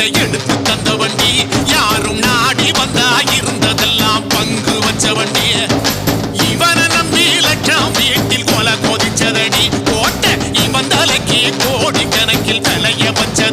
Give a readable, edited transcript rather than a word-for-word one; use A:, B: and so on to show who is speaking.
A: வீட்டை எடுத்து தந்த வண்டி, யாரும் நாடி வந்தா இருந்ததெல்லாம் பங்கு வச்ச வண்டி. இவனை நம்பி லட்சம் வீட்டில் கொலை கொதிச்சதடி, கோட்டை இவன் தலைக்கு கோடி கணக்கில் விலைய வச்சது.